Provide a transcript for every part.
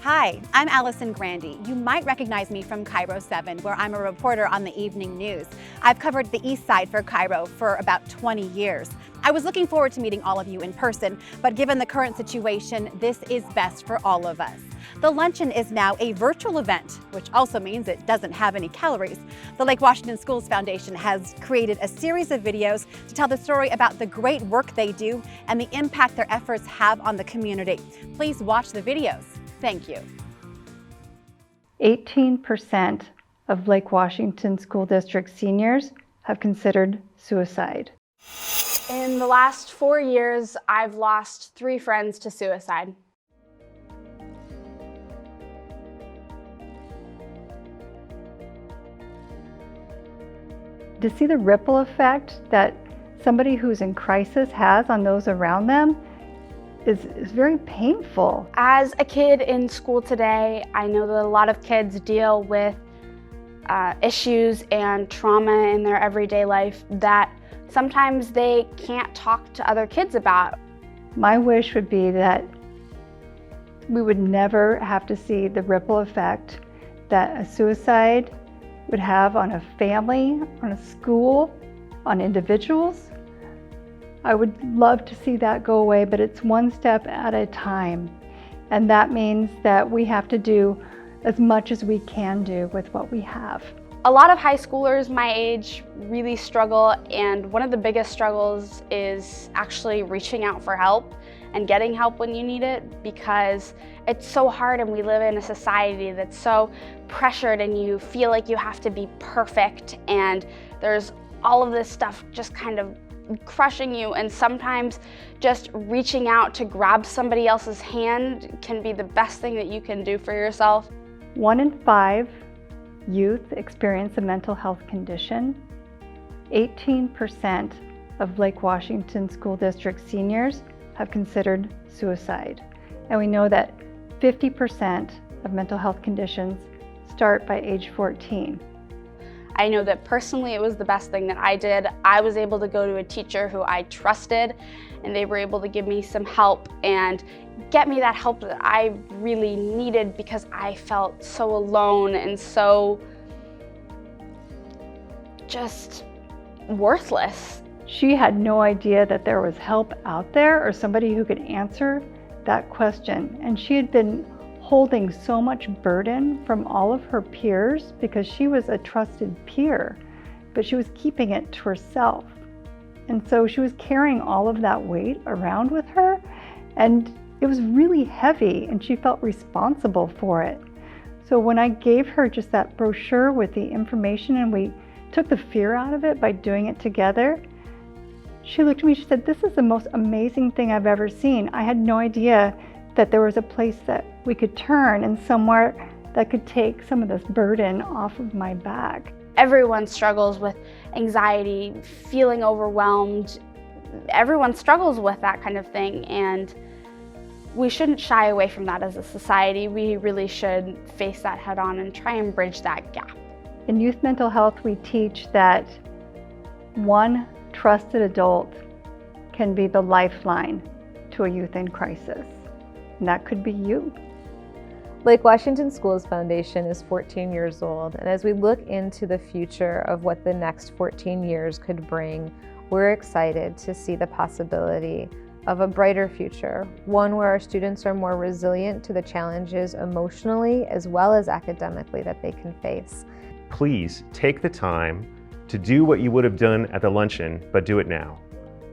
Hi, I'm Allison Grandy. You might recognize me from KIRO 7, where I'm a reporter on the evening news. I've covered the East Side for KIRO for about 20 years. I was looking forward to meeting all of you in person, but given the current situation, this is best for all of us. The luncheon is now a virtual event, which also means it doesn't have any calories. The Lake Washington Schools Foundation has created a series of videos to tell the story about the great work they do and the impact their efforts have on the community. Please watch the videos. Thank you. 18% of Lake Washington School District seniors have considered suicide. In the last 4 years, I've lost 3 friends to suicide. To see the ripple effect that somebody who's in crisis has on those around them is very painful. As a kid in school today, I know that a lot of kids deal with issues and trauma in their everyday life that sometimes they can't talk to other kids about. My wish would be that we would never have to see the ripple effect that a suicide would have on a family, on a school, on individuals. I would love to see that go away, but it's one step at a time. And that means that we have to do as much as we can do with what we have. A lot of high schoolers my age really struggle, and one of the biggest struggles is actually reaching out for help and getting help when you need it, because it's so hard and we live in a society that's so pressured and you feel like you have to be perfect, and there's all of this stuff just kind of crushing you, and sometimes just reaching out to grab somebody else's hand can be the best thing that you can do for yourself. 1 in 5 youth experience a mental health condition. 18% of Lake Washington School District seniors have considered suicide. And we know that 50% of mental health conditions start by age 14. I know that personally it was the best thing that I did. I was able to go to a teacher who I trusted, and they were able to give me some help and get me that help that I really needed, because I felt so alone and so just worthless. She had no idea that there was help out there or somebody who could answer that question. And she had been holding so much burden from all of her peers because she was a trusted peer, but she was keeping it to herself. And so she was carrying all of that weight around with her, and it was really heavy, and she felt responsible for it. So when I gave her just that brochure with the information and we took the fear out of it by doing it together, she looked at me, she said, "This is the most amazing thing I've ever seen. I had no idea that there was a place that we could turn and somewhere that could take some of this burden off of my back." Everyone struggles with anxiety, feeling overwhelmed. Everyone struggles with that kind of thing, and we shouldn't shy away from that as a society. We really should face that head on and try and bridge that gap. In youth mental health, we teach that one trusted adult can be the lifeline to a youth in crisis. And that could be you. Lake Washington Schools Foundation is 14 years old, and as we look into the future of what the next 14 years could bring, we're excited to see the possibility of a brighter future, one where our students are more resilient to the challenges emotionally as well as academically that they can face. Please take the time to do what you would have done at the luncheon, but do it now.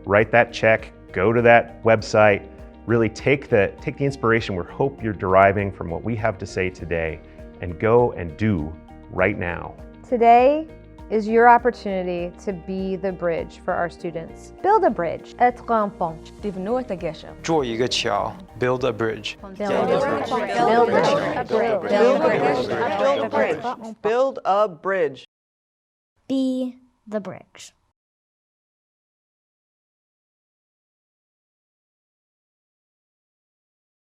Write that check, go to that website, really take the inspiration we hope you're deriving from what we have to say today, and go and do right now. Today is your opportunity to be the bridge for our students. Build a bridge. Être un pont. Devenue un guéche. 做一个桥 Build a bridge. Build a bridge. Build a bridge. Be the bridge.